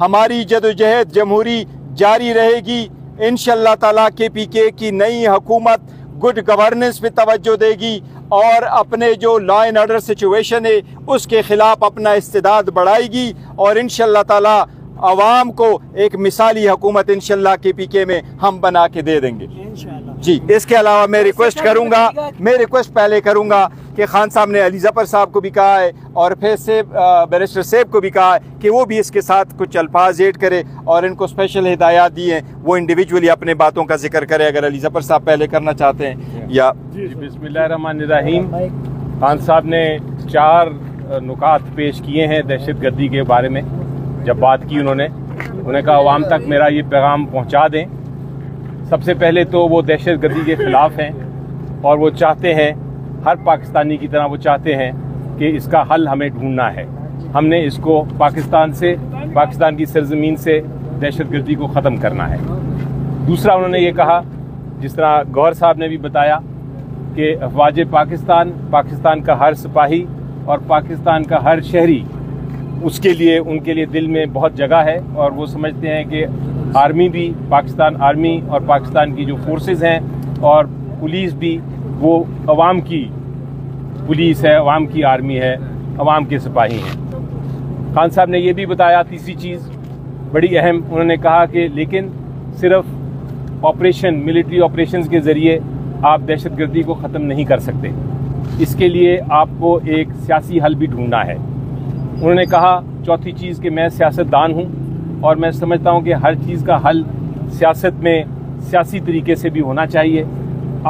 ہماری جدوجہد جمہوری جاری رہے گی، انشاءاللہ تعالیٰ KPK کی نئی حکومت گڈ گورننس پہ توجہ دے گی اور اپنے جو لا اینڈ آرڈر سچویشن ہے اس کے خلاف اپنا استعداد بڑھائے گی، اور انشاءاللہ تعالیٰ عوام کو ایک مثالی حکومت انشاءاللہ KPK میں ہم بنا کے دے دیں گے جی۔ اس کے علاوہ میں ریکویسٹ پہلے کروں گا کہ خان صاحب نے علی ظفر صاحب کو بھی کہا ہے اور پھر بیرسٹر سیب کو بھی کہا ہے کہ وہ بھی اس کے ساتھ کچھ الفاظ ایڈ کرے اور ان کو اسپیشل ہدایات دی ہیں وہ انڈیویجولی اپنے باتوں کا ذکر کرے، اگر علی ظفر صاحب پہلے کرنا چاہتے ہیں یا۔ بسم اللہ الرحمن الرحیم۔ خان صاحب نے 4 نکات پیش کیے ہیں دہشت گردی کے بارے میں۔ جب بات کی انہوں نے کہا عوام تک میرا یہ پیغام پہنچا دیں۔ سب سے پہلے تو وہ دہشت گردی کے خلاف ہیں اور وہ چاہتے ہیں، ہر پاکستانی کی طرح وہ چاہتے ہیں کہ اس کا حل ہمیں ڈھونڈنا ہے۔ ہم نے اس کو پاکستان کی سرزمین سے دہشت گردی کو ختم کرنا ہے۔ دوسرا انہوں نے یہ کہا، جس طرح گوہر صاحب نے بھی بتایا، کہ افواج پاکستان کا ہر سپاہی اور پاکستان کا ہر شہری اس کے لیے ان کے لیے دل میں بہت جگہ ہے، اور وہ سمجھتے ہیں کہ آرمی بھی، پاکستان آرمی اور پاکستان کی جو فورسز ہیں اور پولیس بھی، وہ عوام کی پولیس ہے، عوام کی آرمی ہے، عوام کے سپاہی ہیں۔ خان صاحب نے یہ بھی بتایا، تیسری چیز بڑی اہم، انہوں نے کہا کہ لیکن صرف ملٹری آپریشنز کے ذریعے آپ دہشت گردی کو ختم نہیں کر سکتے، اس کے لیے آپ کو ایک سیاسی حل بھی ڈھونڈنا ہے۔ انہوں نے کہا چوتھی چیز کہ میں سیاستدان ہوں اور میں سمجھتا ہوں کہ ہر چیز کا حل سیاست میں سیاسی طریقے سے بھی ہونا چاہیے۔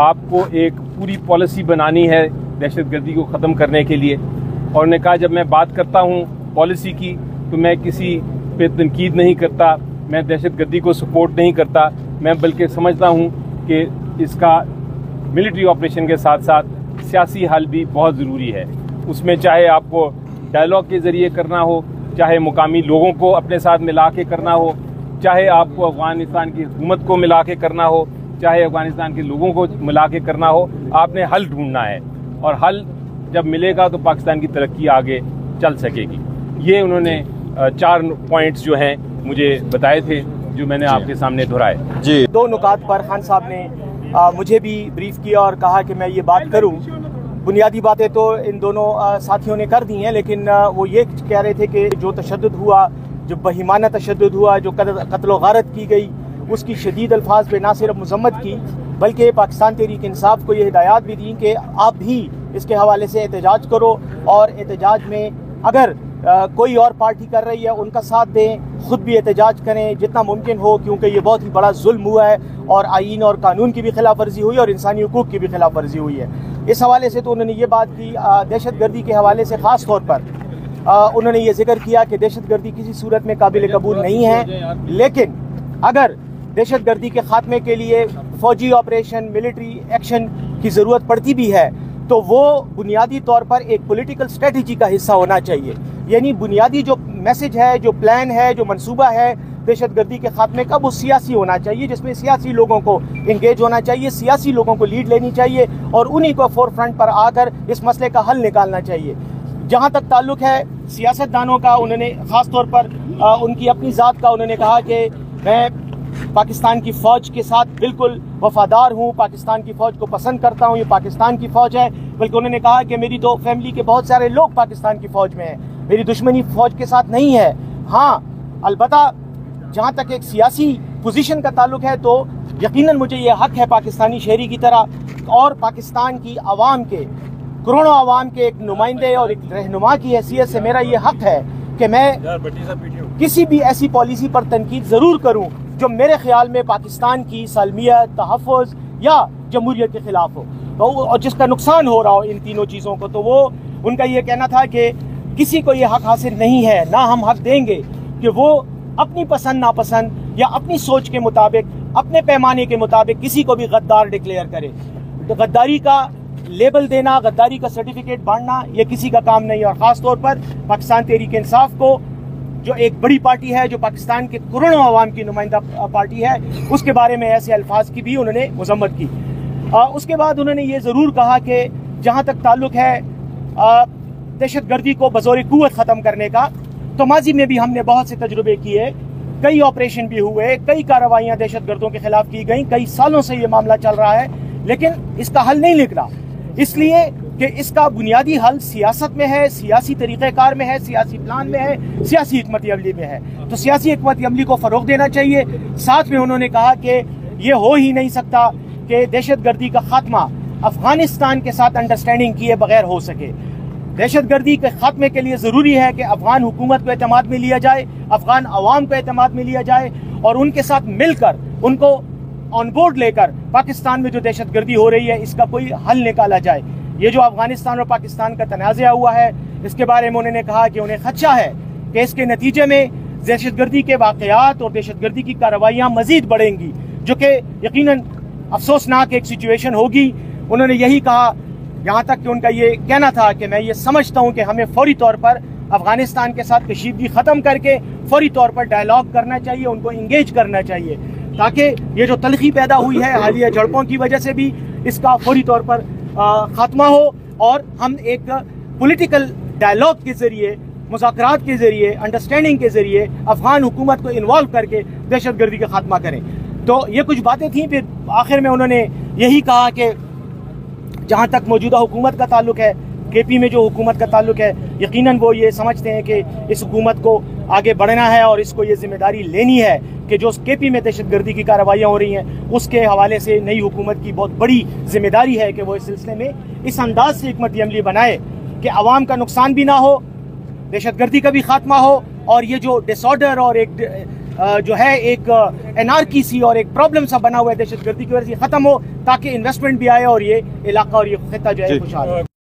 آپ کو ایک پوری پالیسی بنانی ہے دہشت گردی کو ختم کرنے کے لیے، اور انہوں نے کہا جب میں بات کرتا ہوں پالیسی کی تو میں کسی پہ تنقید نہیں کرتا، میں دہشت گردی کو سپورٹ نہیں کرتا، میں بلکہ سمجھتا ہوں کہ اس کا ملٹری آپریشن کے ساتھ ساتھ سیاسی حل بھی بہت ضروری ہے۔ اس میں چاہے آپ کو ڈائلاگ کے ذریعے کرنا ہو، چاہے مقامی لوگوں کو اپنے ساتھ ملا کے کرنا ہو، چاہے آپ کو افغانستان کی حکومت کو ملا کے کرنا ہو، چاہے افغانستان کے لوگوں کو ملا کے کرنا ہو، آپ نے حل ڈھونڈنا ہے، اور حل جب ملے گا تو پاکستان کی ترقی آگے چل سکے گی۔ یہ انہوں نے 4 پوائنٹس جو ہیں مجھے بتائے تھے، جو میں نے آپ کے سامنے دہرائے۔ جی 2 نکات پر خان صاحب نے مجھے بھی بریف کیا اور کہا کہ میں یہ بات کروں۔ بنیادی باتیں تو ان دونوں ساتھیوں نے کر دی ہیں، لیکن وہ یہ کہہ رہے تھے کہ جو تشدد ہوا، جو بہیمانہ تشدد ہوا، جو قتل و غارت کی گئی، اس کی شدید الفاظ پہ نہ صرف مذمت کی بلکہ پاکستان تحریک انصاف کو یہ ہدایات بھی دیں کہ آپ بھی اس کے حوالے سے احتجاج کرو، اور احتجاج میں اگر کوئی اور پارٹی کر رہی ہے ان کا ساتھ دیں، خود بھی احتجاج کریں جتنا ممکن ہو، کیونکہ یہ بہت ہی بڑا ظلم ہوا ہے اور آئین اور قانون کی بھی خلاف ورزی ہوئی اور انسانی حقوق کی بھی خلاف ورزی ہوئی ہے۔ اس حوالے سے تو انہوں نے یہ بات کی۔ دہشت گردی کے حوالے سے خاص طور پر انہوں نے یہ ذکر کیا کہ دہشت گردی کسی صورت میں قابل قبول نہیں ہے، لیکن اگر دہشت گردی کے خاتمے کے لیے فوجی آپریشن، ملٹری ایکشن کی ضرورت پڑتی بھی ہے تو وہ بنیادی طور پر ایک پولیٹیکل اسٹریٹجی کا حصہ ہونا چاہیے۔ یعنی بنیادی جو میسج ہے، جو پلان ہے، جو منصوبہ ہے دہشت گردی کے خاتمے کا، وہ سیاسی ہونا چاہیے، جس میں سیاسی لوگوں کو انگیج ہونا چاہیے، سیاسی لوگوں کو لیڈ لینی چاہیے اور انہی کو فور فرنٹ پر آ کر اس مسئلے کا حل نکالنا چاہیے۔ جہاں تک تعلق ہے سیاستدانوں کا، انہوں نے خاص طور پر ان کی اپنی ذات کا انہوں نے کہا کہ میں پاکستان کی فوج کے ساتھ بالکل وفادار ہوں، پاکستان کی فوج کو پسند کرتا ہوں، یہ پاکستان کی فوج ہے، بلکہ انہوں نے کہا کہ میری تو فیملی کے بہت سارے لوگ پاکستان کی فوج میں ہیں، میری دشمنی فوج کے ساتھ نہیں ہے۔ ہاں البتہ جہاں تک ایک سیاسی پوزیشن کا تعلق ہے تو یقیناً مجھے یہ حق ہے پاکستانی شہری کی طرح اور پاکستان کی عوام کے، کروڑوں عوام کے ایک نمائندے اور ایک رہنما کی حیثیت سے میرا یہ حق ہے کہ میں کسی بھی ایسی پالیسی پر تنقید ضرور کروں جو میرے خیال میں پاکستان کی سالمیت، تحفظ یا جمہوریت کے خلاف ہو اور جس کا نقصان ہو رہا ہو ان تینوں چیزوں کو۔ تو وہ ان کا یہ کہنا تھا کہ کسی کو یہ حق حاصل نہیں ہے، نہ ہم حق دیں گے کہ وہ اپنی پسند ناپسند یا اپنی سوچ کے مطابق، اپنے پیمانے کے مطابق کسی کو بھی غدار ڈکلیئر کرے۔ غداری کا لیبل دینا، غداری کا سرٹیفکیٹ بانٹنا یہ کسی کا کام نہیں، اور خاص طور پر پاکستان تحریک انصاف کو جو ایک بڑی پارٹی ہے، جو پاکستان کے کروڑوں عوام کی نمائندہ پارٹی ہے، اس کے بارے میں ایسے الفاظ کی بھی انہوں نے مذمت کی۔ اس کے بعد انہوں نے یہ ضرور کہا کہ جہاں تک تعلق ہے دہشت گردی کو بزور قوت ختم کرنے کا، تو ماضی میں بھی ہم نے بہت سے تجربے کیے، کئی آپریشن بھی ہوئے، کئی کارروائیاں دہشت گردوں کے خلاف کی گئیں، کئی سالوں سے یہ معاملہ چل رہا ہے، لیکن اس کا حل نہیں نکلا، اس لیے کہ اس کا بنیادی حل سیاست میں ہے، سیاسی طریقہ کار میں ہے، سیاسی پلان میں ہے، سیاسی حکمت عملی میں ہے۔ تو سیاسی حکمت عملی کو فروغ دینا چاہیے۔ ساتھ میں انہوں نے کہا کہ یہ ہو ہی نہیں سکتا کہ دہشت گردی کا خاتمہ افغانستان کے ساتھ انڈرسٹینڈنگ کیے بغیر ہو سکے۔ دہشت گردی کے خاتمے کے لیے ضروری ہے کہ افغان حکومت کو اعتماد میں لیا جائے، افغان عوام کو اعتماد میں لیا جائے، اور ان کے ساتھ مل کر، ان کو آن بورڈ لے کر پاکستان میں جو دہشت گردی ہو رہی ہے اس کا کوئی حل نکالا جائے۔ یہ جو افغانستان اور پاکستان کا تنازع ہوا ہے، اس کے بارے میں انہوں نے کہا کہ انہیں خدشہ ہے کہ اس کے نتیجے میں دہشت گردی کے واقعات اور دہشت گردی کی کارروائیاں مزید بڑھیں گی، جو کہ یقیناً افسوسناک ایک سچویشن ہوگی۔ انہوں نے یہی کہا، یہاں تک کہ ان کا یہ کہنا تھا کہ میں یہ سمجھتا ہوں کہ ہمیں فوری طور پر افغانستان کے ساتھ کشیدگی ختم کر کے فوری طور پر ڈائیلاگ کرنا چاہیے، ان کو انگیج کرنا چاہیے، تاکہ یہ جو تلخی پیدا ہوئی ہے حالیہ جھڑپوں کی وجہ سے بھی اس کا فوری طور پر خاتمہ ہو، اور ہم ایک پولیٹیکل ڈائیلاگ کے ذریعے، مذاکرات کے ذریعے، انڈرسٹینڈنگ کے ذریعے افغان حکومت کو انوالو کر کے دہشت گردی کا خاتمہ کریں۔ تو یہ کچھ باتیں تھیں، پھر آخر میں انہوں نے یہی کہا کہ جہاں تک موجودہ حکومت کا تعلق ہے، کے پی میں جو حکومت کا تعلق ہے، یقیناً وہ یہ سمجھتے ہیں کہ اس حکومت کو آگے بڑھنا ہے اور اس کو یہ ذمہ داری لینی ہے کہ جو کے پی میں دہشت گردی کی کارروائیاں ہو رہی ہیں اس کے حوالے سے نئی حکومت کی بہت بڑی ذمہ داری ہے کہ وہ اس سلسلے میں اس انداز سے حکمت عملی بنائے کہ عوام کا نقصان بھی نہ ہو، دہشت گردی کا بھی خاتمہ ہو، اور یہ جو ڈس آرڈر اور ایک جو ہے ایک انارکی سی اور ایک پرابلم سا بنا ہوا ہے دہشت گردی کی وجہ سے ختم ہو، تاکہ انویسٹمنٹ بھی آئے اور یہ علاقہ اور یہ خطہ جو ہے خوشحال ہو۔